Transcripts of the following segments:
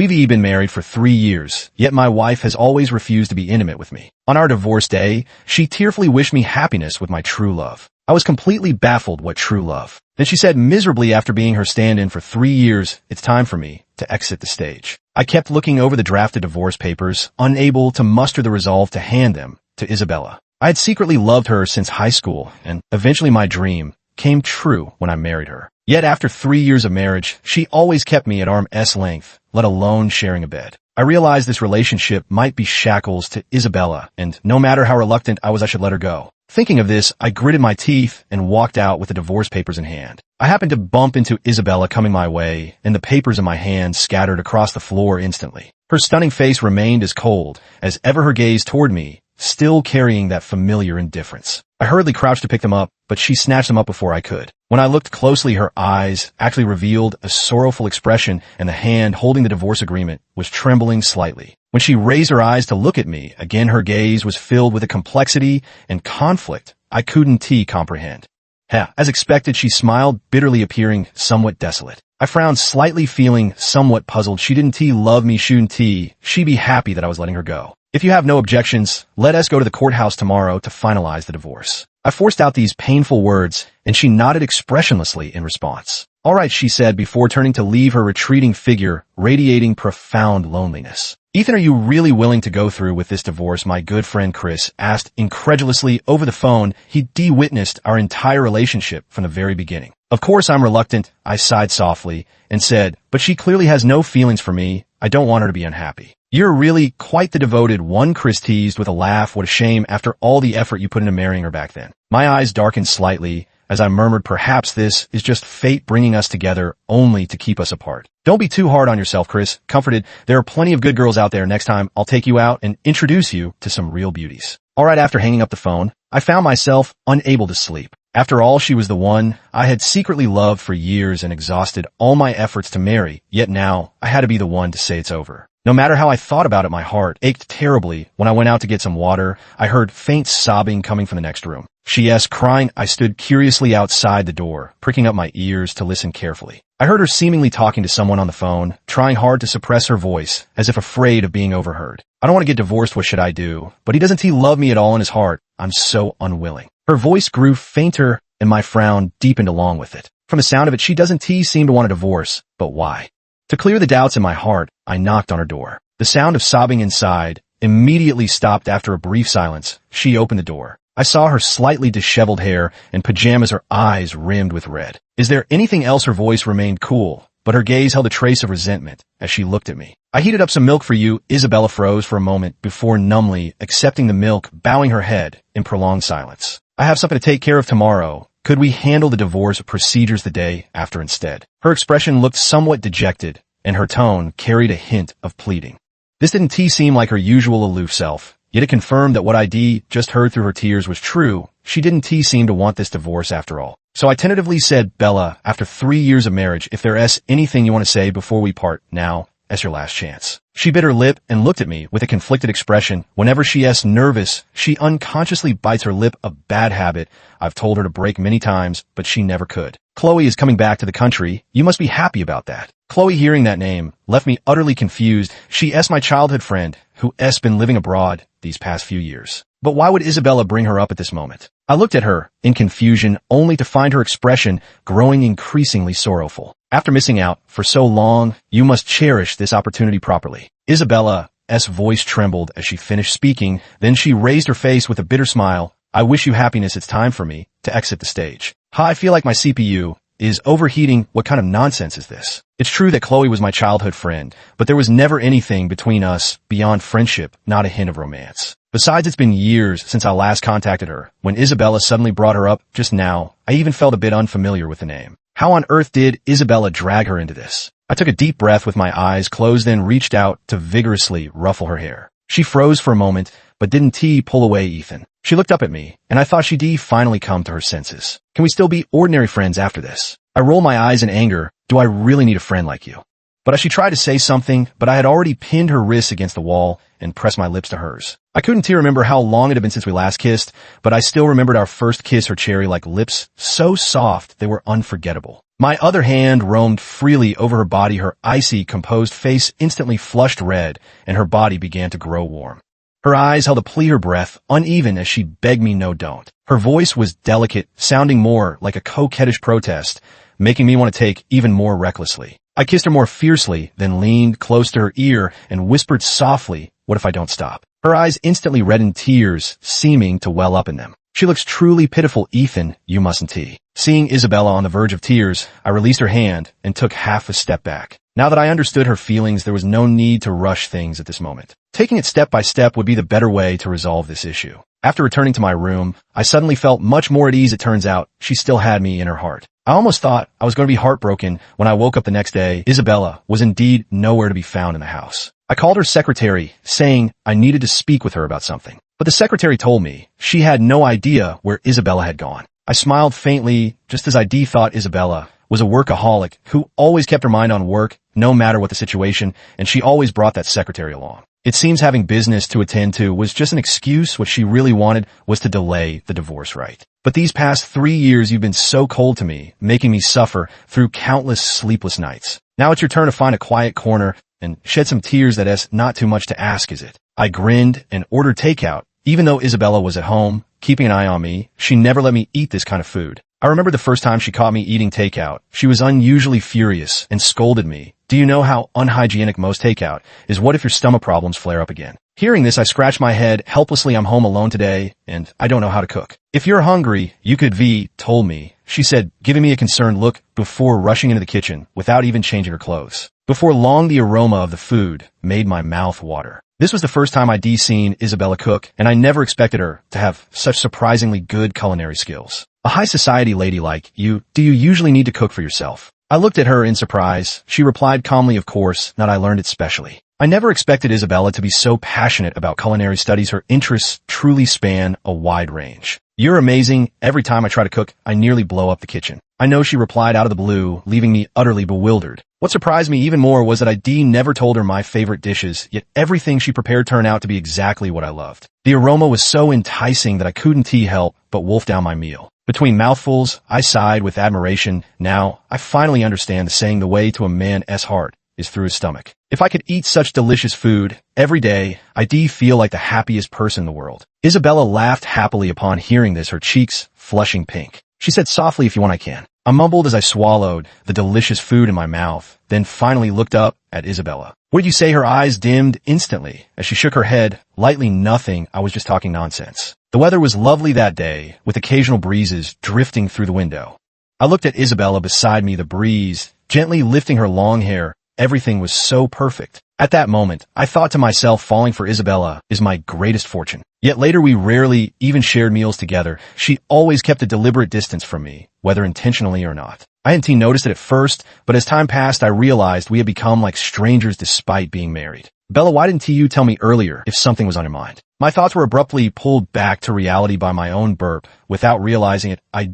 We've been married for 3 years, yet my wife has always refused to be intimate with me. On our divorce day, she tearfully wished me happiness with my true love. I was completely baffled what true love. Then she said miserably after being her stand-in for 3 years, it's time for me to exit the stage. I kept looking over the drafted divorce papers, unable to muster the resolve to hand them to Isabella. I had secretly loved her since high school, and eventually my dream came true when I married her. Yet after 3 years of marriage, she always kept me at arm's length, let alone sharing a bed. I realized this relationship might be shackles to Isabella, and no matter how reluctant I was, I should let her go. Thinking of this, I gritted my teeth and walked out with the divorce papers in hand. I happened to bump into Isabella coming my way, and the papers in my hand scattered across the floor instantly. Her stunning face remained as cold as ever, her gaze toward me, still carrying that familiar indifference. I hurriedly crouched to pick them up, but she snatched them up before I could. When I looked closely, her eyes actually revealed a sorrowful expression, and the hand holding the divorce agreement was trembling slightly. When she raised her eyes to look at me, again her gaze was filled with a complexity and conflict I couldn't comprehend. As expected, she smiled bitterly, appearing somewhat desolate. I frowned slightly, feeling somewhat puzzled. She didn't love me, shouldn't she be happy that I was letting her go? If you have no objections, let us go to the courthouse tomorrow to finalize the divorce. I forced out these painful words, and she nodded expressionlessly in response. All right, she said before turning to leave, her retreating figure radiating profound loneliness. Ethan, are you really willing to go through with this divorce? My good friend Chris asked incredulously over the phone. He witnessed our entire relationship from the very beginning. Of course I'm reluctant, I sighed softly and said, but she clearly has no feelings for me. I don't want her to be unhappy. You're really quite the devoted one, Chris teased with a laugh. What a shame after all the effort you put into marrying her back then. My eyes darkened slightly as I murmured, perhaps this is just fate bringing us together only to keep us apart. Don't be too hard on yourself, Chris comforted. There are plenty of good girls out there. Next time I'll take you out and introduce you to some real beauties. All right, after hanging up the phone, I found myself unable to sleep. After all, she was the one I had secretly loved for years and exhausted all my efforts to marry, yet now I had to be the one to say it's over. No matter how I thought about it, my heart ached terribly. When I went out to get some water, I heard faint sobbing coming from the next room. She crying. I stood curiously outside the door, pricking up my ears to listen carefully. I heard her seemingly talking to someone on the phone, trying hard to suppress her voice, as if afraid of being overheard. I don't want to get divorced, what should I do? But he doesn't love me at all in his heart. I'm so unwilling. Her voice grew fainter, and my frown deepened along with it. From the sound of it, she doesn't seem to want a divorce, but why? To clear the doubts in my heart, I knocked on her door. The sound of sobbing inside immediately stopped. After a brief silence, she opened the door. I saw her slightly disheveled hair and pajamas, her eyes rimmed with red. Is there anything else? Her voice remained cool, but her gaze held a trace of resentment as she looked at me. I heated up some milk for you. Isabella froze for a moment before numbly accepting the milk, bowing her head in prolonged silence. I have something to take care of tomorrow. Could we handle the divorce procedures the day after instead? Her expression looked somewhat dejected, and her tone carried a hint of pleading. This didn't seem like her usual aloof self, yet it confirmed that what I just heard through her tears was true. She didn't seem to want this divorce after all. So I tentatively said, Bella, after 3 years of marriage, if there's anything you want to say before we part, now is your last chance. She bit her lip and looked at me with a conflicted expression. Whenever she's nervous, she unconsciously bites her lip, a bad habit I've told her to break many times, but she never could. Chloe is coming back to the country. You must be happy about that. Chloe, hearing that name, left me utterly confused. She's my childhood friend, who's been living abroad these past few years. But why would Isabella bring her up at this moment? I looked at her in confusion, only to find her expression growing increasingly sorrowful. After missing out for so long, you must cherish this opportunity properly. Isabella's voice trembled as she finished speaking, then she raised her face with a bitter smile. I wish you happiness. It's time for me to exit the stage. I feel like my CPU is overheating. What kind of nonsense is this? It's true that Chloe was my childhood friend, but there was never anything between us beyond friendship, not a hint of romance. Besides, it's been years since I last contacted her. When Isabella suddenly brought her up just now, I even felt a bit unfamiliar with the name. How on earth did Isabella drag her into this? I took a deep breath with my eyes closed, then reached out to vigorously ruffle her hair. She froze for a moment, but didn't pull away, Ethan. She looked up at me, and I thought she'd finally come to her senses. Can we still be ordinary friends after this? I rolled my eyes in anger. Do I really need a friend like you? But she tried to say something, but I had already pinned her wrists against the wall and pressed my lips to hers. I couldn't remember how long it had been since we last kissed, but I still remembered our first kiss, her cherry-like lips, so soft they were unforgettable. My other hand roamed freely over her body. Her icy, composed face instantly flushed red, and her body began to grow warm. Her eyes held a plea, her breath uneven as she begged me no don't. Her voice was delicate, sounding more like a coquettish protest, making me want to take even more recklessly. I kissed her more fiercely, then leaned close to her ear and whispered softly, "What if I don't stop?" Her eyes instantly reddened, tears seeming to well up in them. "She looks truly pitiful, Ethan, you mustn't." Seeing Isabella on the verge of tears, I released her hand and took half a step back. Now that I understood her feelings, there was no need to rush things at this moment. Taking it step by step would be the better way to resolve this issue. After returning to my room, I suddenly felt much more at ease. It turns out she still had me in her heart. I almost thought I was going to be heartbroken when I woke up the next day. Isabella was indeed nowhere to be found in the house. I called her secretary, saying I needed to speak with her about something. But the secretary told me she had no idea where Isabella had gone. I smiled faintly, just as I thought Isabella was a workaholic who always kept her mind on work, no matter what the situation, and she always brought that secretary along. It seems having business to attend to was just an excuse. What she really wanted was to delay the divorce right. But these past 3 years you've been so cold to me, making me suffer through countless sleepless nights. Now it's your turn to find a quiet corner and shed some tears. That's not too much to ask, is it? I grinned and ordered takeout. Even though Isabella was at home, keeping an eye on me, she never let me eat this kind of food. I remember the first time she caught me eating takeout. She was unusually furious and scolded me. "Do you know how unhygienic most takeout is? What if your stomach problems flare up again?" Hearing this, I scratched my head helplessly. I'm home alone today, and I don't know how to cook. "If you're hungry, you could told me," she said, giving me a concerned look before rushing into the kitchen without even changing her clothes. Before long, the aroma of the food made my mouth water. This was the first time I'd seen Isabella cook, and I never expected her to have such surprisingly good culinary skills. "A high society lady like you, do you usually need to cook for yourself?" I looked at her in surprise. She replied calmly, "Of course not, I learned it specially." I never expected Isabella to be so passionate about culinary studies. Her interests truly span a wide range. "You're amazing. Every time I try to cook, I nearly blow up the kitchen." "I know," she replied out of the blue, leaving me utterly bewildered. What surprised me even more was that I never told her my favorite dishes, yet everything she prepared turned out to be exactly what I loved. The aroma was so enticing that I couldn't help but wolf down my meal. Between mouthfuls, I sighed with admiration. Now, I finally understand the saying, the way to a man's heart is through his stomach. If I could eat such delicious food every day, I'd feel like the happiest person in the world. Isabella laughed happily upon hearing this, her cheeks flushing pink. She said softly, "If you want, I can." I mumbled as I swallowed the delicious food in my mouth, then finally looked up at Isabella. "What did you say?" Her eyes dimmed instantly as she shook her head lightly. "Nothing. I was just talking nonsense." The weather was lovely that day, with occasional breezes drifting through the window. I looked at Isabella beside me, the breeze gently lifting her long hair. Everything was so perfect. At that moment, I thought to myself, falling for Isabella is my greatest fortune. Yet later we rarely even shared meals together. She always kept a deliberate distance from me, whether intentionally or not. I hadn't noticed it at first, but as time passed I realized we had become like strangers despite being married. "Bella, why didn't you tell me earlier if something was on your mind?" My thoughts were abruptly pulled back to reality by my own burp. Without realizing it, I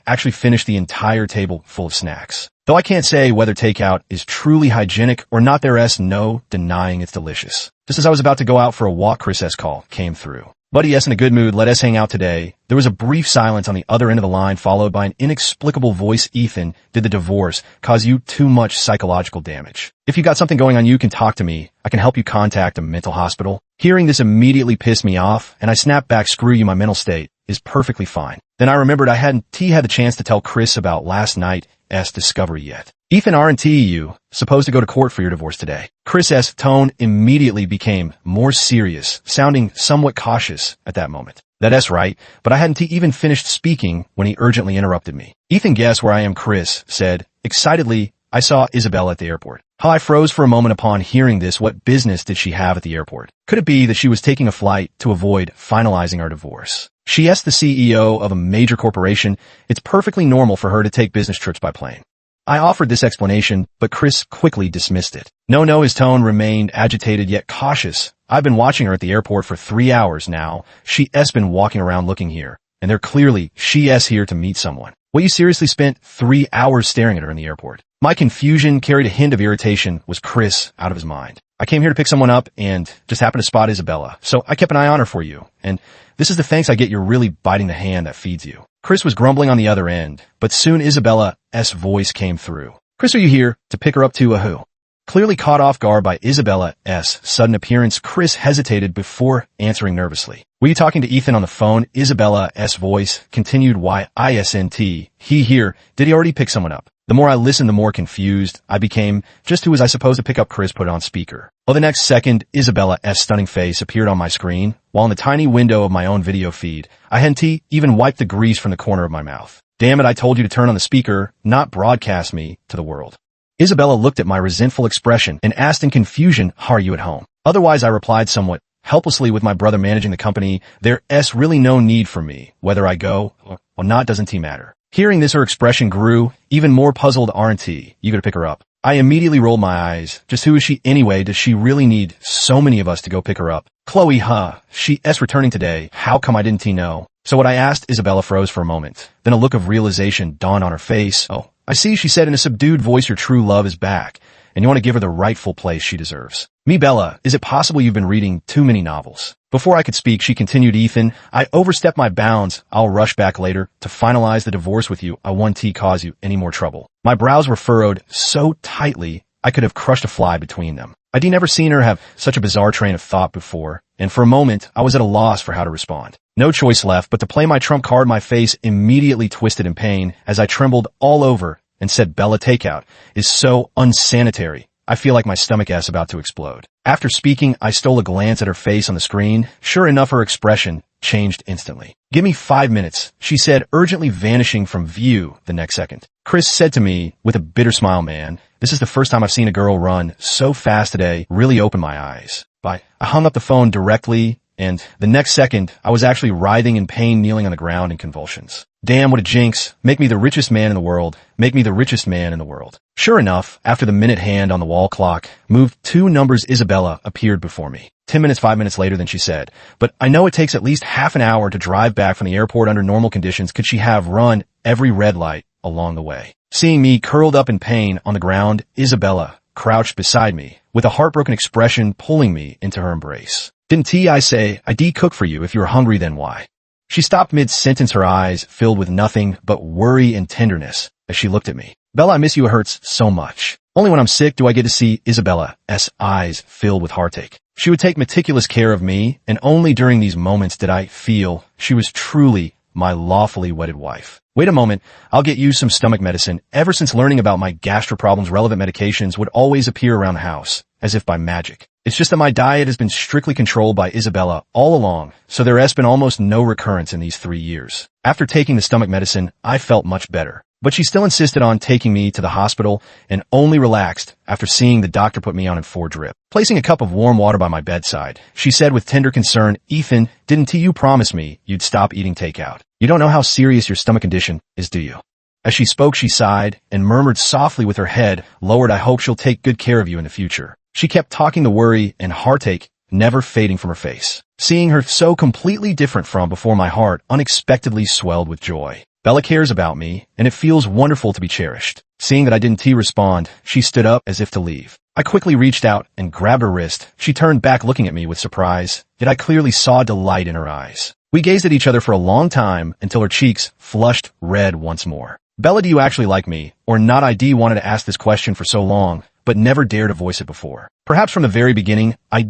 actually finished the entire table full of snacks. Though I can't say whether takeout is truly hygienic or not, there's no denying it's delicious. Just as I was about to go out for a walk, Chris' call came through. "Buddy S in a good mood, let us hang out today." There was a brief silence on the other end of the line, followed by an inexplicable voice. "Ethan, did the divorce cause you too much psychological damage? If you got something going on, you can talk to me. I can help you contact a mental hospital." Hearing this immediately pissed me off, and I snapped back, "Screw you, my mental state is perfectly fine." Then I remembered I hadn't had the chance to tell Chris about last night's discovery yet. "Ethan, aren't you supposed to go to court for your divorce today?" Chris's tone immediately became more serious, sounding somewhat cautious at that moment. "That's right, but I hadn't even finished speaking when he urgently interrupted me." "Ethan, guess where I am," Chris said. Excitedly, "I saw Isabella at the airport." I froze for a moment upon hearing this. What business did she have at the airport? Could it be that she was taking a flight to avoid finalizing our divorce? She asked the CEO of a major corporation. It's perfectly normal for her to take business trips by plane. I offered this explanation, but Chris quickly dismissed it. No, his tone remained agitated yet cautious. "I've been watching her at the airport for 3 hours now. She's been walking around looking here, and they're clearly she's here to meet someone." "What, you seriously spent 3 hours staring at her in the airport?" My confusion carried a hint of irritation. Was Chris out of his mind? "I came here to pick someone up and just happened to spot Isabella, so I kept an eye on her for you. And this is the thanks I get. You're really biting the hand that feeds you." Chris was grumbling on the other end, but soon Isabella's voice came through. Chris, are you here to pick her up to a who? Clearly caught off guard by Isabella's sudden appearance, Chris hesitated before answering nervously. Were you talking to Ethan on the phone? Isabella's voice continued. Why, isn't he here? Did he already pick someone up? The more I listened, the more confused I became. Just who was I supposed to pick up? Chris put it on speaker. Well, the next second, Isabella's stunning face appeared on my screen, while in the tiny window of my own video feed, I hadn't even wiped the grease from the corner of my mouth. Damn it, I told you to turn on the speaker, not broadcast me to the world. Isabella looked at my resentful expression and asked in confusion, how are you at home? Otherwise, I replied somewhat helplessly, with my brother managing the company, there's really no need for me. Whether I go or not doesn't matter. Hearing this, her expression grew even more puzzled. Aren't you gonna pick her up? I immediately rolled my eyes. Just who is she anyway? Does she really need so many of us to go pick her up? Chloe, she's returning today. How come I didn't know? So what I asked? Isabella froze for a moment. Then a look of realization dawned on her face. Oh, I see, she said in a subdued voice, your true love is back, and you want to give her the rightful place she deserves. Me, Bella, is it possible you've been reading too many novels? Before I could speak, she continued, Ethan, I overstepped my bounds. I'll rush back later to finalize the divorce with you. I won't cause you any more trouble. My brows were furrowed so tightly I could have crushed a fly between them. I'd never seen her have such a bizarre train of thought before, and for a moment I was at a loss for how to respond. No choice left but to play my trump card. My face immediately twisted in pain as I trembled all over and said, Bella, takeout is so unsanitary. I feel like my stomach is about to explode. After speaking, I stole a glance at her face on the screen. Sure enough, her expression changed instantly. Give me 5 minutes, she said, urgently vanishing from view the next second. Chris said to me with a bitter smile, man, this is the first time I've seen a girl run so fast today. Really opened my eyes. I hung up the phone directly, and the next second, I was actually writhing in pain, kneeling on the ground in convulsions. Damn, what a jinx. Make me the richest man in the world. Make me the richest man in the world. Sure enough, after the minute hand on the wall clock moved 2 numbers, Isabella appeared before me. 10 minutes, 5 minutes later than she said, but I know it takes at least half an hour to drive back from the airport under normal conditions. Could she have run every red light along the way? Seeing me curled up in pain on the ground, Isabella crouched beside me with a heartbroken expression, pulling me into her embrace. Didn't I say I'd cook for you? If you were hungry, then why? She stopped mid-sentence, her eyes filled with nothing but worry and tenderness as she looked at me. Bella, I miss you. It hurts so much. Only when I'm sick do I get to see. Isabella's eyes filled with heartache. She would take meticulous care of me, and only during these moments did I feel she was truly my lawfully wedded wife. Wait a moment, I'll get you some stomach medicine. Ever since learning about my gastro problems, relevant medications would always appear around the house, as if by magic. It's just that my diet has been strictly controlled by Isabella all along, so there has been almost no recurrence in these 3 years. After taking the stomach medicine, I felt much better. But she still insisted on taking me to the hospital and only relaxed after seeing the doctor put me on in 4 drip. Placing a cup of warm water by my bedside, she said with tender concern, Ethan, didn't you promise me you'd stop eating takeout? You don't know how serious your stomach condition is, do you? As she spoke, she sighed and murmured softly with her head lowered, I hope she'll take good care of you in the future. She kept talking, the worry and heartache never fading from her face. Seeing her so completely different from before, my heart unexpectedly swelled with joy. Bella cares about me, and it feels wonderful to be cherished. Seeing that I didn't respond, she stood up as if to leave. I quickly reached out and grabbed her wrist. She turned back looking at me with surprise, yet I clearly saw delight in her eyes. We gazed at each other for a long time until her cheeks flushed red once more. Bella, do you actually like me, or not? I wanted to ask this question for so long, but never dared to voice it before. Perhaps from the very beginning, I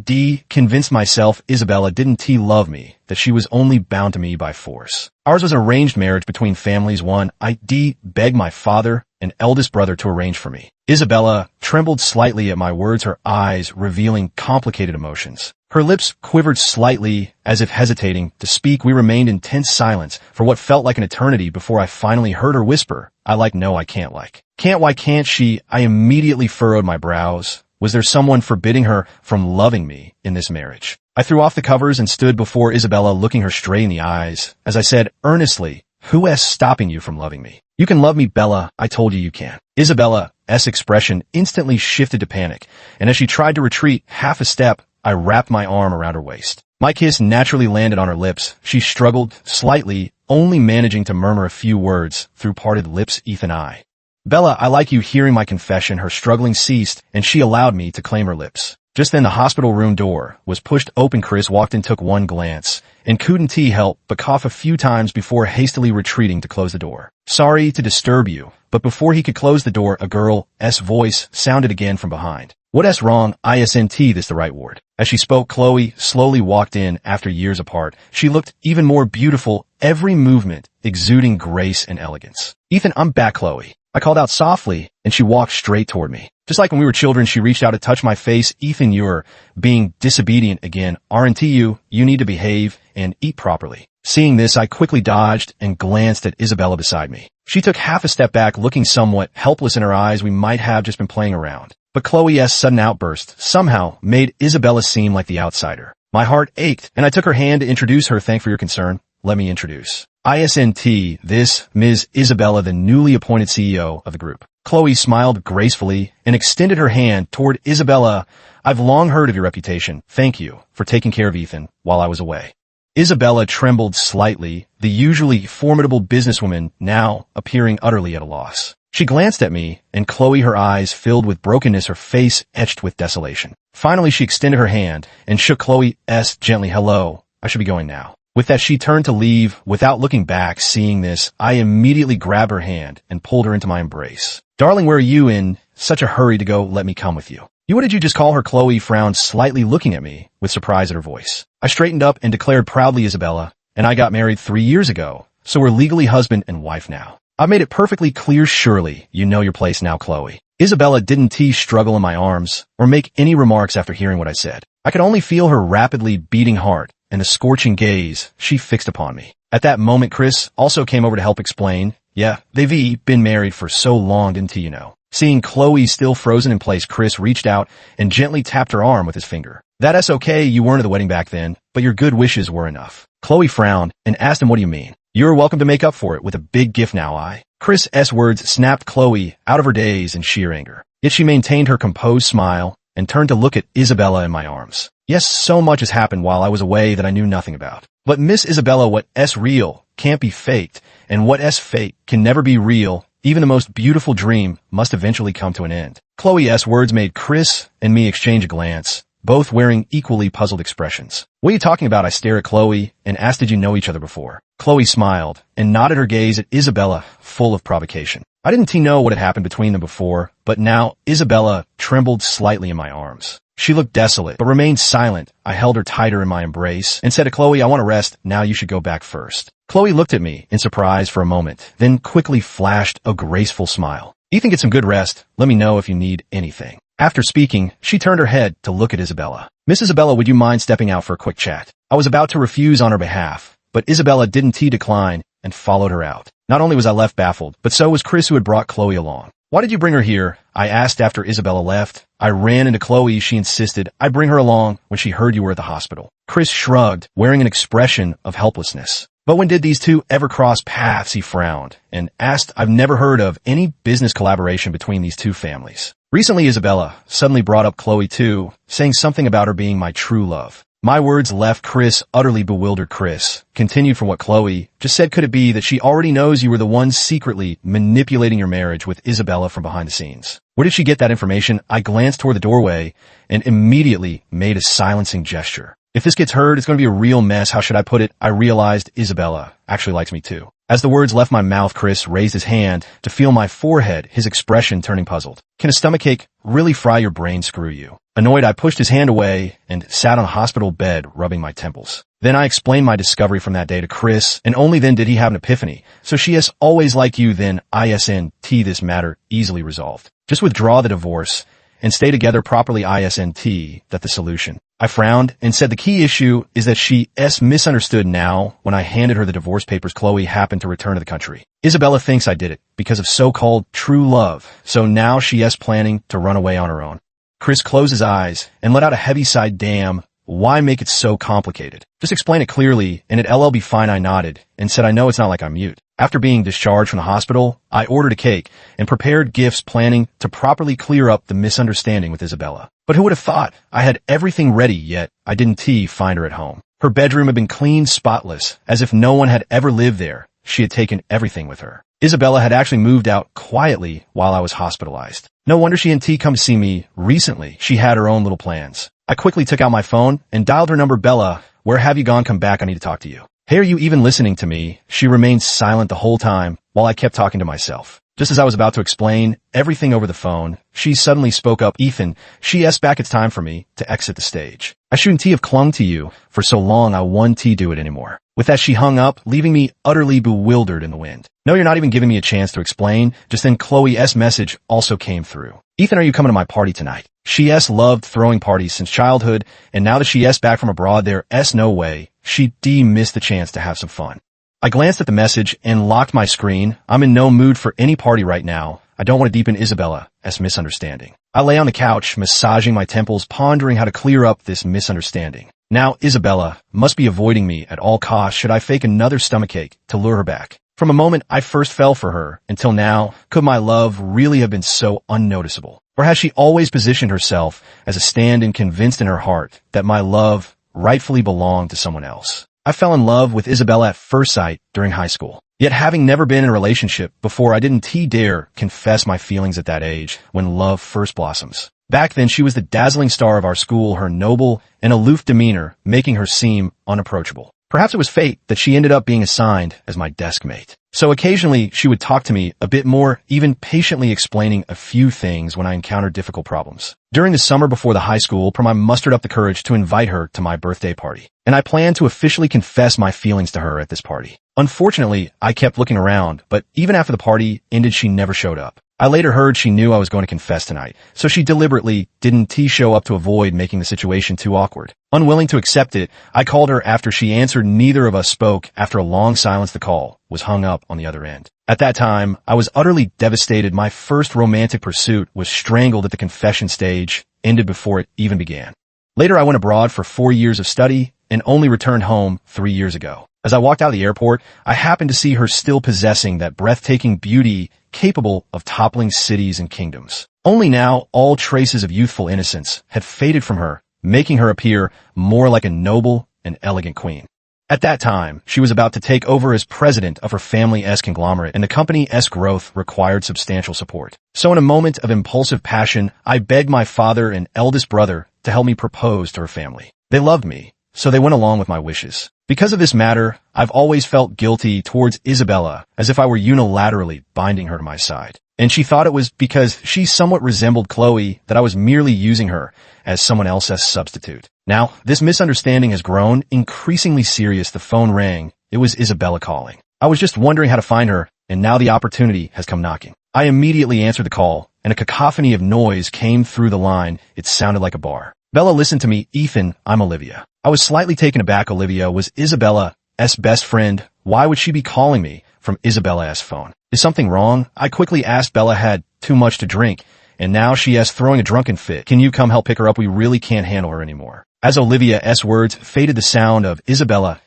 convinced myself Isabella didn't love me, that she was only bound to me by force. Ours was an arranged marriage between families. One, I begged my father and eldest brother to arrange for me. Isabella trembled slightly at my words, her eyes revealing complicated emotions. Her lips quivered slightly as if hesitating to speak. We remained in tense silence for what felt like an eternity before I finally heard her whisper, I like, no, I can't like. Can't, why can't she? I immediately furrowed my brows. Was there someone forbidding her from loving me in this marriage? I threw off the covers and stood before Isabella, looking her straight in the eyes as I said earnestly, who is stopping you from loving me? You can love me, Bella. I told you you can. Isabella's expression instantly shifted to panic, and as she tried to retreat half a step, I wrapped my arm around her waist. My kiss naturally landed on her lips. She struggled slightly, only managing to murmur a few words through parted lips. Ethan, I. Bella, I like you. Hearing my confession, her struggling ceased, and she allowed me to claim her lips. Just then the hospital room door was pushed open. Chris walked in, took one glance, and couldn't help but cough a few times before hastily retreating to close the door. Sorry to disturb you, but before he could close the door, a girl's voice sounded again from behind. What's wrong? Isn't this the right ward? As she spoke, Chloe slowly walked in after years apart. She looked even more beautiful, every movement exuding grace and elegance. Ethan, I'm back, Chloe. I called out softly, and she walked straight toward me. Just like when we were children, she reached out to touch my face. Ethan, you're being disobedient again. Aren't you? You need to behave and eat properly. Seeing this, I quickly dodged and glanced at Isabella beside me. She took half a step back, looking somewhat helpless in her eyes. We might have just been playing around. But Chloe's sudden outburst somehow made Isabella seem like the outsider. My heart ached, and I took her hand to introduce her. Thank for your concern. Let me introduce. This Ms. Isabella, the newly appointed CEO of the group. Chloe smiled gracefully and extended her hand toward Isabella. I've long heard of your reputation. Thank you for taking care of Ethan while I was away. Isabella trembled slightly, the usually formidable businesswoman now appearing utterly at a loss. She glanced at me, and Chloe, her eyes filled with brokenness, her face etched with desolation. Finally, she extended her hand and shook Chloe's gently. Hello, I should be going now. With that, she turned to leave without looking back. Seeing this, I immediately grabbed her hand and pulled her into my embrace. Darling, where are you in such a hurry to go? Let me come with you. What did you just call her? Chloe frowned slightly, looking at me with surprise in her voice. I straightened up and declared proudly, Isabella and I got married 3 years ago, so we're legally husband and wife now. I've made it perfectly clear. Surely you know your place now, Chloe. Isabella didn't struggle in my arms or make any remarks after hearing what I said. I could only feel her rapidly beating heart and the scorching gaze she fixed upon me. At that moment, Chris also came over to help explain. Yeah, they've been married for so long, didn't you know? Seeing Chloe still frozen in place, Chris reached out and gently tapped her arm with his finger. That's okay, you weren't at the wedding back then, but your good wishes were enough. Chloe frowned and asked him, what do you mean? You're welcome to make up for it with a big gift now. Chris's words snapped Chloe out of her daze in sheer anger. Yet she maintained her composed smile and turned to look at Isabella in my arms. Yes, so much has happened while I was away that I knew nothing about. But Miss Isabella, what's real can't be faked, and what's fake can never be real. Even the most beautiful dream must eventually come to an end. Chloe's words made Chris and me exchange a glance, both wearing equally puzzled expressions. What are you talking about? I stared at Chloe and asked, did you know each other before? Chloe smiled and nodded her gaze at Isabella, full of provocation. I didn't know what had happened between them before, but now Isabella trembled slightly in my arms. She looked desolate, but remained silent. I held her tighter in my embrace and said to Chloe, I want to rest. Now you should go back first. Chloe looked at me in surprise for a moment, then quickly flashed a graceful smile. Ethan, get some good rest. Let me know if you need anything. After speaking, she turned her head to look at Isabella. Miss Isabella, would you mind stepping out for a quick chat? I was about to refuse on her behalf, but Isabella didn't decline and followed her out. Not only was I left baffled, but so was Chris, who had brought Chloe along. Why did you bring her here? I asked after Isabella left. I ran into Chloe. She insisted I bring her along when she heard you were at the hospital. Chris shrugged, wearing an expression of helplessness. But when did these two ever cross paths? He frowned and asked, I've never heard of any business collaboration between these two families. Recently, Isabella suddenly brought up Chloe too, saying something about her being my true love. My words left Chris utterly bewildered. Chris continued from what Chloe just said. Could it be that she already knows you were the one secretly manipulating your marriage with Isabella from behind the scenes? Where did she get that information? I glanced toward the doorway and immediately made a silencing gesture. If this gets heard, it's going to be a real mess. How should I put it? I realized Isabella actually likes me too. As the words left my mouth, Chris raised his hand to feel my forehead, his expression turning puzzled. Can a stomachache really fry your brain? Screw you. Annoyed, I pushed his hand away and sat on a hospital bed, rubbing my temples. Then I explained my discovery from that day to Chris, and only then did he have an epiphany. So she is always like you, then this matter easily resolved. Just withdraw the divorce and stay together properly. That the solution. I frowned and said the key issue is that she misunderstood. Now, when I handed her the divorce papers, Chloe happened to return to the country. Isabella thinks I did it because of so-called true love. So now she is planning to run away on her own. Chris closed his eyes and let out a heavy sigh. Damn, why make it so complicated? Just explain it clearly, and it'll be fine. I nodded and said, I know it's not like I'm mute. After being discharged from the hospital, I ordered a cake and prepared gifts, planning to properly clear up the misunderstanding with Isabella. But who would have thought? I had everything ready, yet I didn't find her at home. Her bedroom had been clean, spotless, as if no one had ever lived there. She had taken everything with her. Isabella had actually moved out quietly while I was hospitalized. No wonder she hadn't come to see me recently. She had her own little plans. I quickly took out my phone and dialed her number. Bella, where have you gone? Come back, I need to talk to you. Hey, are you even listening to me? She remained silent the whole time while I kept talking to myself. Just as I was about to explain everything over the phone, she suddenly spoke up. Ethan, she asked back, it's time for me to exit the stage. I shouldn't have clung to you for so long. I won't do it anymore. With that, she hung up, leaving me utterly bewildered in the wind. No, you're not even giving me a chance to explain. Just then Chloe's message also came through. Ethan, are you coming to my party tonight? She loved throwing parties since childhood, and now that she back from abroad, there's no way she missed the chance to have some fun. I glanced at the message and locked my screen. I'm in no mood for any party right now. I don't want to deepen Isabella's misunderstanding. I lay on the couch, massaging my temples, pondering how to clear up this misunderstanding. Now Isabella must be avoiding me at all costs. Should I fake another stomachache to lure her back? From a moment I first fell for her until now, could my love really have been so unnoticeable? Or has she always positioned herself as a stand-in, convinced in her heart that my love rightfully belonged to someone else? I fell in love with Isabella at first sight during high school. Yet having never been in a relationship before, I didn't dare confess my feelings at that age when love first blossoms. Back then, she was the dazzling star of our school, her noble and aloof demeanor making her seem unapproachable. Perhaps it was fate that she ended up being assigned as my desk mate. So occasionally, she would talk to me a bit more, even patiently explaining a few things when I encountered difficult problems. During the summer before the high school prom, I mustered up the courage to invite her to my birthday party, and I planned to officially confess my feelings to her at this party. Unfortunately, I kept looking around, but even after the party ended, she never showed up. I later heard she knew I was going to confess tonight, so she deliberately didn't show up to avoid making the situation too awkward. Unwilling to accept it, I called her after she answered. Neither of us spoke. After a long silence, the call was hung up on the other end. At that time, I was utterly devastated. My first romantic pursuit was strangled at the confession stage, ended before it even began. Later, I went abroad for 4 years of study and only returned home 3 years ago. As I walked out of the airport, I happened to see her still possessing that breathtaking beauty capable of toppling cities and kingdoms. Only now, all traces of youthful innocence had faded from her, making her appear more like a noble and elegant queen. At that time, she was about to take over as president of her family's conglomerate, and the company's growth required substantial support. So in a moment of impulsive passion, I begged my father and eldest brother to help me propose to her family. They loved me, so they went along with my wishes. Because of this matter, I've always felt guilty towards Isabella, as if I were unilaterally binding her to my side. And she thought it was because she somewhat resembled Chloe that I was merely using her as someone else's substitute. Now, this misunderstanding has grown increasingly serious. The phone rang. It was Isabella calling. I was just wondering how to find her, and now the opportunity has come knocking. I immediately answered the call, and a cacophony of noise came through the line. It sounded like a bar. Bella, listen to me. Ethan, I'm Olivia. I was slightly taken aback. Olivia was Isabella's best friend. Why would she be calling me from Isabella's phone? Is something wrong? I quickly asked. Bella had too much to drink, and now she is throwing a drunken fit. Can you come help pick her up? We really can't handle her anymore. As Olivia's words faded, the sound of Isabella's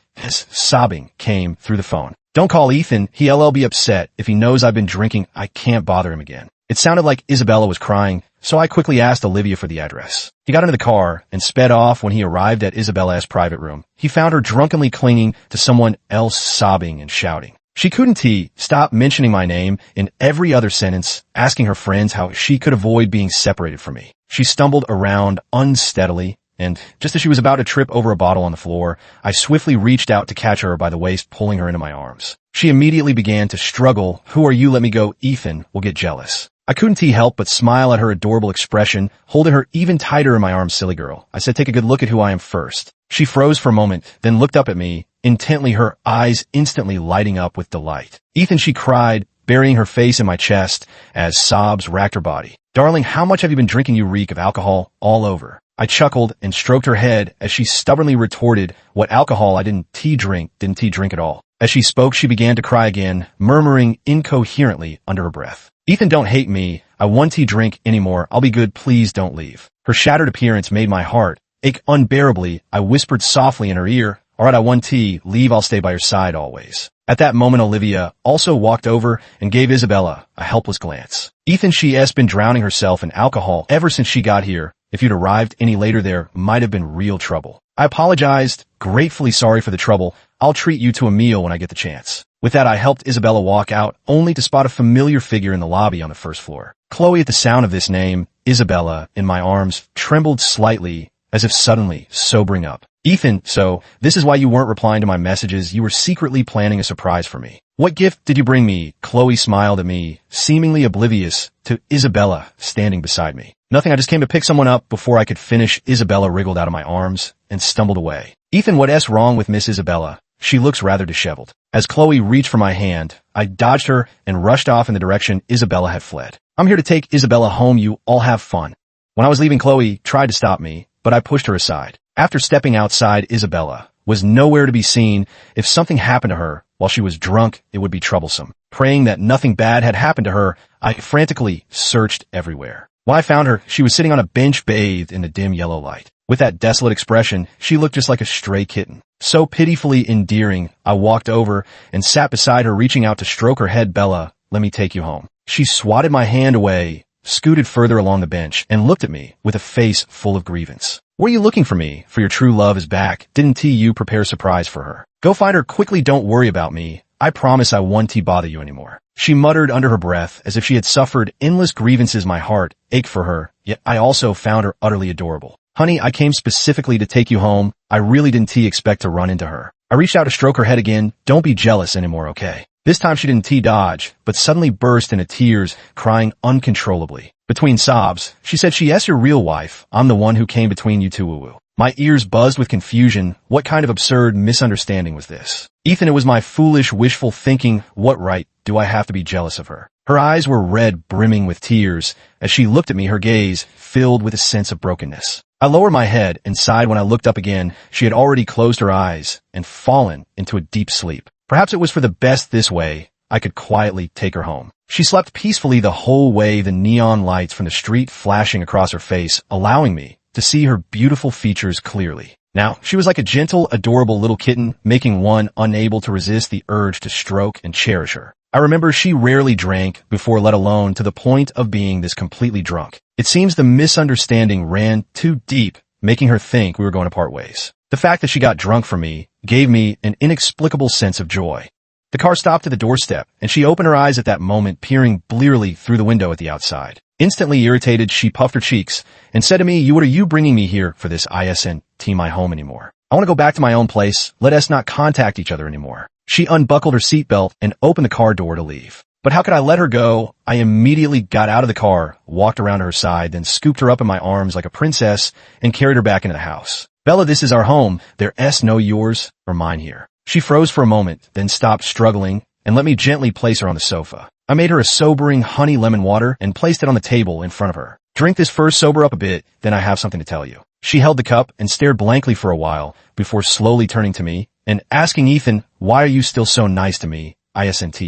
sobbing came through the phone. Don't call Ethan. He'll be upset if he knows I've been drinking. I can't bother him again. It sounded like Isabella was crying, so I quickly asked Olivia for the address. He got into the car and sped off. When he arrived at Isabella's private room, he found her drunkenly clinging to someone else, sobbing and shouting. She couldn't stop mentioning my name in every other sentence, asking her friends how she could avoid being separated from me. She stumbled around unsteadily, and just as she was about to trip over a bottle on the floor, I swiftly reached out to catch her by the waist, pulling her into my arms. She immediately began to struggle. Who are you? Let me go. Ethan will get jealous. I couldn't help but smile at her adorable expression, holding her even tighter in my arms. Silly girl. I said, take a good look at who I am first. She froze for a moment, then looked up at me intently, her eyes instantly lighting up with delight. Ethan, she cried, burying her face in my chest as sobs racked her body. Darling, how much have you been drinking? You reek of alcohol all over. I chuckled and stroked her head as she stubbornly retorted, what alcohol? I didn't drink at all. As she spoke, she began to cry again, murmuring incoherently under her breath. Ethan, don't hate me. I won't drink anymore. I'll be good. Please don't leave. Her shattered appearance made my heart ache unbearably. I whispered softly in her ear, all right, I won't leave. I'll stay by your side always. At that moment, Olivia also walked over and gave Isabella a helpless glance. Ethan, she's been drowning herself in alcohol ever since she got here. If you'd arrived any later, there might have been real trouble. I apologized, gratefully sorry for the trouble. I'll treat you to a meal when I get the chance. With that, I helped Isabella walk out, only to spot a familiar figure in the lobby on the first floor. Chloe, at the sound of this name, Isabella, in my arms, trembled slightly as if suddenly sobering up. Ethan, so this is why you weren't replying to my messages. You were secretly planning a surprise for me. What gift did you bring me? Chloe smiled at me, seemingly oblivious to Isabella standing beside me. Nothing, I just came to pick someone up before I could finish. Isabella wriggled out of my arms and stumbled away. Ethan, what's wrong with Miss Isabella? She looks rather disheveled. As Chloe reached for my hand, I dodged her and rushed off in the direction Isabella had fled. I'm here to take Isabella home. You all have fun. When I was leaving, Chloe tried to stop me, but I pushed her aside. After stepping outside, Isabella was nowhere to be seen. If something happened to her while she was drunk, it would be troublesome. Praying that nothing bad had happened to her, I frantically searched everywhere. When I found her, she was sitting on a bench bathed in the dim yellow light. With that desolate expression, she looked just like a stray kitten. So pitifully endearing, I walked over and sat beside her, reaching out to stroke her head. Bella, let me take you home. She swatted my hand away, scooted further along the bench, and looked at me with a face full of grievance. Were you looking for me? For your true love is back. Didn't you prepare a surprise for her? Go find her quickly. Don't worry about me. I promise I won't bother you anymore. She muttered under her breath as if she had suffered endless grievances. My heart ached for her, yet I also found her utterly adorable. Honey, I came specifically to take you home. I really didn't expect to run into her. I reached out to stroke her head again. Don't be jealous anymore, okay? This time she didn't dodge, but suddenly burst into tears, crying uncontrollably. Between sobs, she said, "Yes, your real wife. I'm the one who came between you two, woo-woo." My ears buzzed with confusion. What kind of absurd misunderstanding was this? Ethan, it was my foolish, wishful thinking. What right do I have to be jealous of her? Her eyes were red, brimming with tears. As she looked at me, her gaze filled with a sense of brokenness. I lowered my head and sighed. When I looked up again, she had already closed her eyes and fallen into a deep sleep. Perhaps it was for the best. This way, I could quietly take her home. She slept peacefully the whole way, the neon lights from the street flashing across her face, allowing me to see her beautiful features clearly. Now, she was like a gentle, adorable little kitten, making one unable to resist the urge to stroke and cherish her. I remember she rarely drank before, let alone to the point of being this completely drunk. It seems the misunderstanding ran too deep, making her think we were going to part ways. The fact that she got drunk for me gave me an inexplicable sense of joy. The car stopped at the doorstep, and she opened her eyes at that moment, peering blearily through the window at the outside. Instantly irritated, she puffed her cheeks and said to me, "What are you bringing me here for? This isn't my home anymore. I want to go back to my own place. Let us not contact each other anymore." She unbuckled her seatbelt and opened the car door to leave. But how could I let her go? I immediately got out of the car, walked around to her side, then scooped her up in my arms like a princess and carried her back into the house. "Bella, this is our home. There's no yours or mine here." She froze for a moment, then stopped struggling and let me gently place her on the sofa. I made her a sobering honey lemon water and placed it on the table in front of her. "Drink this first, sober up a bit, then I have something to tell you." She held the cup and stared blankly for a while before slowly turning to me and asking, "Ethan, why are you still so nice to me?"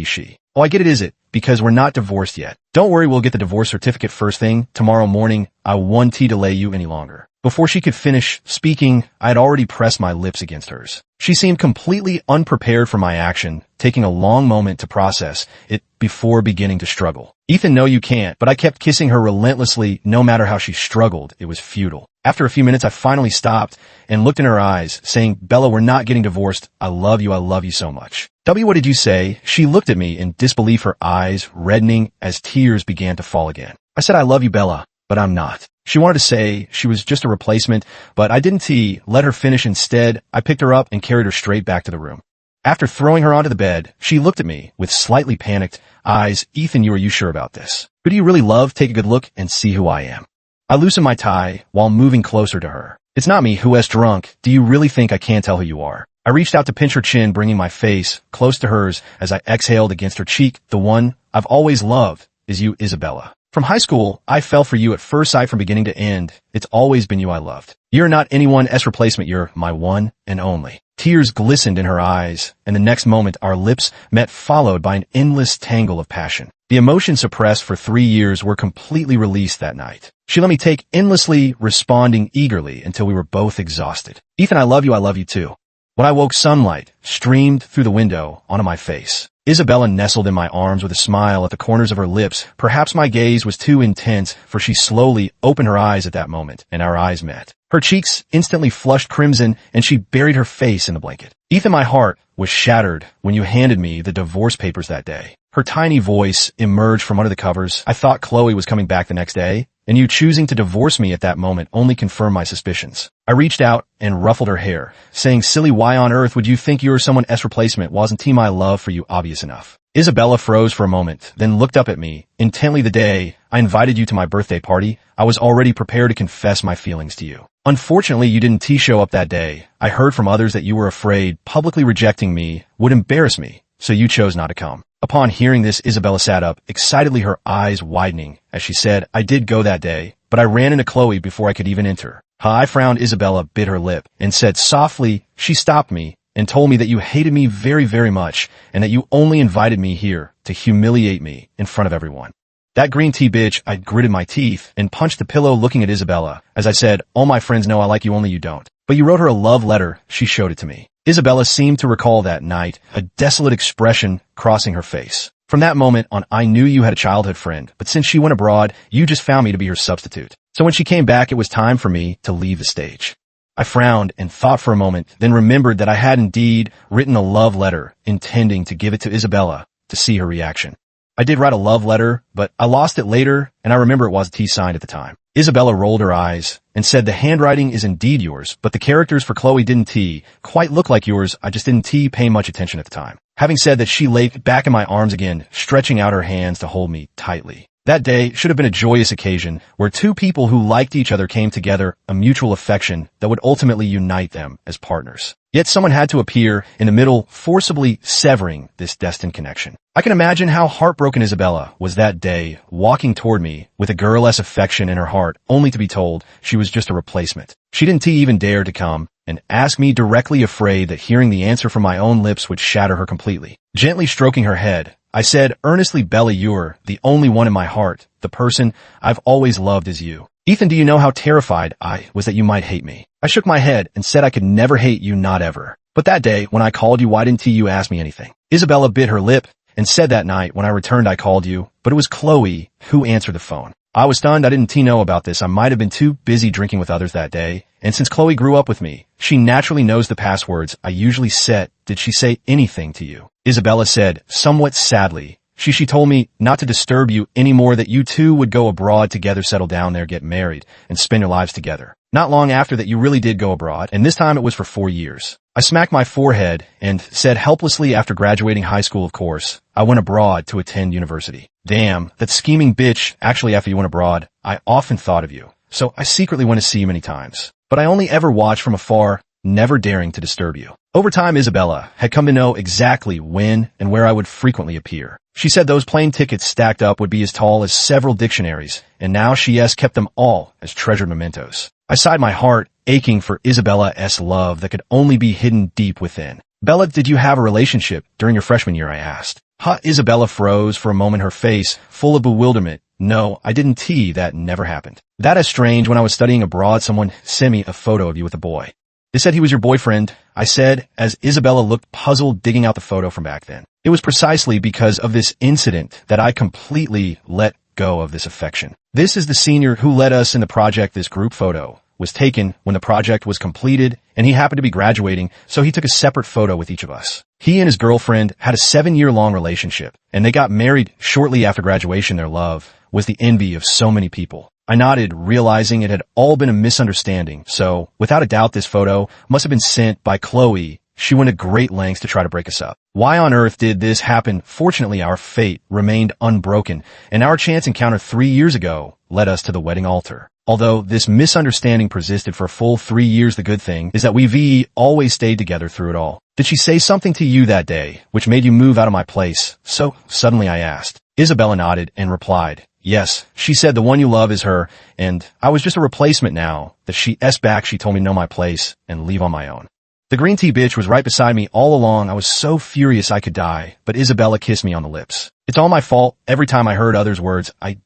She. "Oh, I get it, is it? Because we're not divorced yet. Don't worry, we'll get the divorce certificate first thing tomorrow morning. I won't delay you any longer." Before she could finish speaking, I had already pressed my lips against hers. She seemed completely unprepared for my action, taking a long moment to process it before beginning to struggle. "Ethan, no you can't," but I kept kissing her relentlessly. No matter how she struggled, it was futile. After a few minutes, I finally stopped and looked in her eyes, saying, "Bella, we're not getting divorced. I love you so much." "What did you say?" She looked at me in disbelief, her eyes reddening as tears began to fall again. "I said I love you, Bella, but I'm not." She wanted to say she was just a replacement, but I didn't let her finish. Instead, I picked her up and carried her straight back to the room. After throwing her onto the bed, she looked at me with slightly panicked eyes. "Ethan, are you sure about this? Who do you really love? Take a good look and see who I am." I loosened my tie while moving closer to her. "It's not me who's drunk. Do you really think I can't tell who you are?" I reached out to pinch her chin, bringing my face close to hers as I exhaled against her cheek. "The one I've always loved is you, Isabella. From high school, I fell for you at first sight from beginning to end. It's always been you I loved. You're not anyone's replacement. You're my one and only." Tears glistened in her eyes, and the next moment our lips met, followed by an endless tangle of passion. The emotions suppressed for 3 years were completely released that night. She let me take endlessly, responding eagerly until we were both exhausted. "Ethan, I love you too." When I woke, sunlight streamed through the window onto my face. Isabella nestled in my arms with a smile at the corners of her lips. Perhaps my gaze was too intense, for she slowly opened her eyes at that moment, and our eyes met. Her cheeks instantly flushed crimson, and she buried her face in the blanket. "Ethan, my heart was shattered when you handed me the divorce papers that day." Her tiny voice emerged from under the covers. "I thought Chloe was coming back the next day, and you choosing to divorce me at that moment only confirmed my suspicions. I reached out and ruffled her hair, saying, silly, why on earth would you think you were someone else's replacement? Wasn't my love for you obvious enough? Isabella froze for a moment, then looked up at me intently. The day I invited you to my birthday party, I was already prepared to confess my feelings to you. Unfortunately, you didn't show up that day. I heard from others that you were afraid publicly rejecting me would embarrass me, so you chose not to come. Upon hearing this, Isabella sat up, excitedly, her eyes widening, as she said, I did go that day, but I ran into Chloe before I could even enter. I frowned. Isabella bit her lip and said softly, she stopped me and told me that you hated me very, very much, and that you only invited me here to humiliate me in front of everyone. That green tea bitch. I gritted my teeth and punched the pillow, looking at Isabella. As I said, all my friends know I like you, only you don't. But you wrote her a love letter. She showed it to me. Isabella seemed to recall that night, a desolate expression crossing her face. From that moment on, I knew you had a childhood friend, but since she went abroad, you just found me to be her substitute. So when she came back, it was time for me to leave the stage. I frowned and thought for a moment, then remembered that I had indeed written a love letter, intending to give it to Isabella to see her reaction. I did write a love letter, but I lost it later, and I remember it was T-signed at the time. Isabella rolled her eyes and said, the handwriting is indeed yours, but the characters for Chloe didn't quite look like yours. I just didn't pay much attention at the time. Having said that, she lay back in my arms again, stretching out her hands to hold me tightly. That day should have been a joyous occasion where two people who liked each other came together, a mutual affection that would ultimately unite them as partners. Yet someone had to appear in the middle, forcibly severing this destined connection. I can imagine how heartbroken Isabella was that day, walking toward me with a girl-less affection in her heart, only to be told she was just a replacement. She didn't even dare to come and ask me directly, afraid that hearing the answer from my own lips would shatter her completely. Gently stroking her head, I said earnestly, Bella, you're the only one in my heart. The person I've always loved is you. Ethan, do you know how terrified I was that you might hate me? I shook my head and said I could never hate you, not ever. But that day, when I called you, why didn't you ask me anything? Isabella bit her lip and said, that night when I returned, I called you, but it was Chloe who answered the phone. I was stunned. I didn't know about this. I might have been too busy drinking with others that day. And since Chloe grew up with me, she naturally knows the passwords I usually set. Did she say anything to you? Isabella said, somewhat sadly, she told me not to disturb you anymore, that you two would go abroad together, settle down there, get married, and spend your lives together. Not long after that, you really did go abroad, and this time it was for 4 years. I smacked my forehead and said helplessly, after graduating high school, of course, I went abroad to attend university. Damn, that scheming bitch. Actually, after you went abroad, I often thought of you. So I secretly went to see you many times. But I only ever watched from afar, never daring to disturb you. Over time, Isabella had come to know exactly when and where I would frequently appear. She said those plane tickets stacked up would be as tall as several dictionaries, and now she has kept them all as treasured mementos. I sighed, my heart aching for Isabella's love that could only be hidden deep within. Bella, did you have a relationship during your freshman year? I asked. Isabella froze for a moment, her face full of bewilderment. No, I didn't. That never happened. That is strange. When I was studying abroad, someone sent me a photo of you with a boy. They said he was your boyfriend, I said, as Isabella looked puzzled, digging out the photo from back then. It was precisely because of this incident that I completely let go of this affection. This is the senior who led us in the project. This group photo was taken when the project was completed, and he happened to be graduating, so he took a separate photo with each of us. He and his girlfriend had a 7-year-long relationship, and they got married shortly after graduation. Their love was the envy of so many people. I nodded, realizing it had all been a misunderstanding. So, without a doubt, this photo must have been sent by Chloe. She went to great lengths to try to break us up. Why on earth did this happen? Fortunately, our fate remained unbroken, and our chance encounter 3 years ago led us to the wedding altar. Although this misunderstanding persisted for a full 3 years, the good thing is that we always stayed together through it all. Did she say something to you that day which made you move out of my place? So suddenly, I asked. Isabella nodded and replied, yes. She said the one you love is her, and I was just a replacement now that she's back. She told me to know my place and leave on my own. The green tea bitch was right beside me all along. I was so furious I could die, but Isabella kissed me on the lips. It's all my fault. Every time I heard others' words, I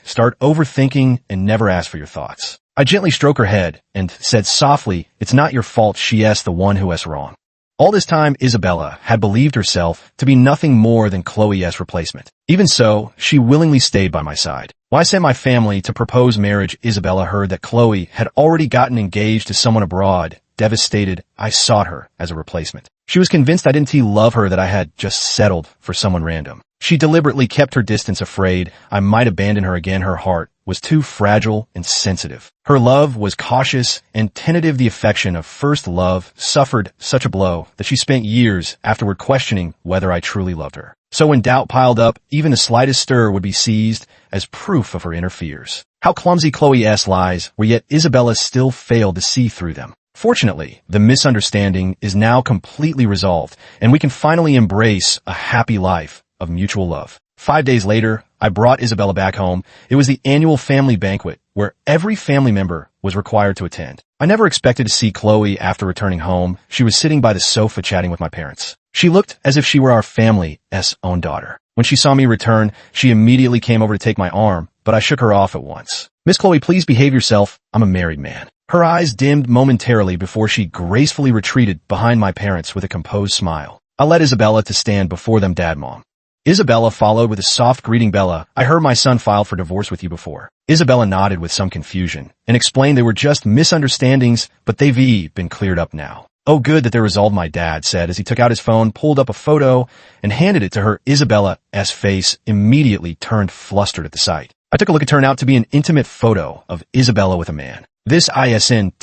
start overthinking and never ask for your thoughts. I gently stroked her head and said softly, it's not your fault. She's the one who is wrong. All this time, Isabella had believed herself to be nothing more than Chloe's replacement. Even so, she willingly stayed by my side. When I sent my family to propose marriage, Isabella heard that Chloe had already gotten engaged to someone abroad. Devastated, I sought her as a replacement. She was convinced I didn't love her, that I had just settled for someone random. She deliberately kept her distance, afraid I might abandon her again. Her heart was too fragile and sensitive. Her love was cautious and tentative. The affection of first love suffered such a blow that she spent years afterward questioning whether I truly loved her. So when doubt piled up, even the slightest stir would be seized as proof of her inner fears. How clumsy Chloe's lies were, yet Isabella still failed to see through them. Fortunately, the misunderstanding is now completely resolved, and we can finally embrace a happy life of mutual love. 5 days later, I brought Isabella back home. It was the annual family banquet where every family member was required to attend. I never expected to see Chloe after returning home. She was sitting by the sofa chatting with my parents. She looked as if she were our family's own daughter. When she saw me return, she immediately came over to take my arm, but I shook her off at once. "Miss Chloe, please behave yourself. I'm a married man." Her eyes dimmed momentarily before she gracefully retreated behind my parents with a composed smile. I led Isabella to stand before them. "Dad, Mom." Isabella followed with a soft greeting. "Bella, I heard my son filed for divorce with you before." Isabella nodded with some confusion and explained they were just misunderstandings, but they've been cleared up now. "Oh, good that they're resolved," my dad said as he took out his phone, pulled up a photo, and handed it to her. Isabella's face immediately turned flustered at the sight. I took a look. It turned out to be an intimate photo of Isabella with a man. This isn't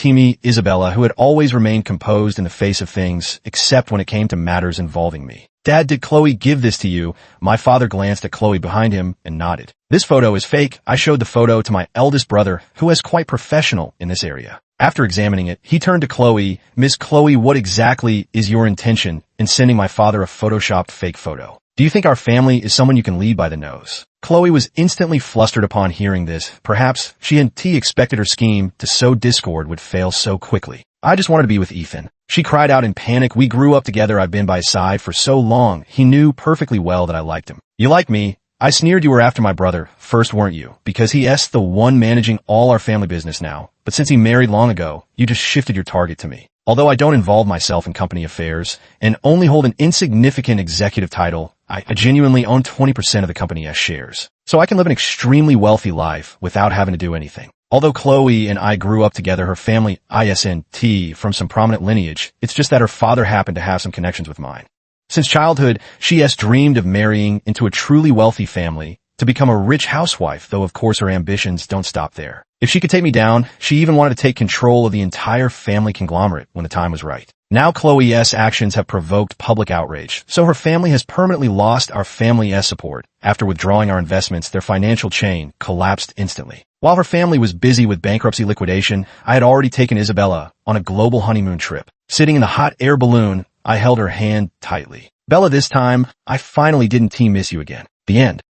Isabella, who had always remained composed in the face of things, except when it came to matters involving me. "Dad, did Chloe give this to you?" My father glanced at Chloe behind him and nodded. "This photo is fake." I showed the photo to my eldest brother, who is quite professional in this area. After examining it, he turned to Chloe. "Miss Chloe, what exactly is your intention in sending my father a photoshopped fake photo? Do you think our family is someone you can lead by the nose?" Chloe was instantly flustered upon hearing this. Perhaps she hadn't expected her scheme to sow discord would fail so quickly. "I just wanted to be with Ethan," she cried out in panic. "We grew up together. I've been by his side for so long. He knew perfectly well that I liked him." "You like me?" I sneered. "You were after my brother first, weren't you? Because he's the one managing all our family business now. But since he married long ago, you just shifted your target to me. Although I don't involve myself in company affairs and only hold an insignificant executive title, I genuinely own 20% of the company's shares. So I can live an extremely wealthy life without having to do anything. Although Chloe and I grew up together, her family isn't from some prominent lineage. It's just that her father happened to have some connections with mine. Since childhood, she has dreamed of marrying into a truly wealthy family to become a rich housewife, though of course her ambitions don't stop there. If she could take me down, she even wanted to take control of the entire family conglomerate when the time was right. Now Chloe's actions have provoked public outrage, so her family has permanently lost our family's support. After withdrawing our investments, their financial chain collapsed instantly. While her family was busy with bankruptcy liquidation, I had already taken Isabella on a global honeymoon trip. Sitting in the hot air balloon, I held her hand tightly. "Bella, this time, I finally didn't miss you again." The end.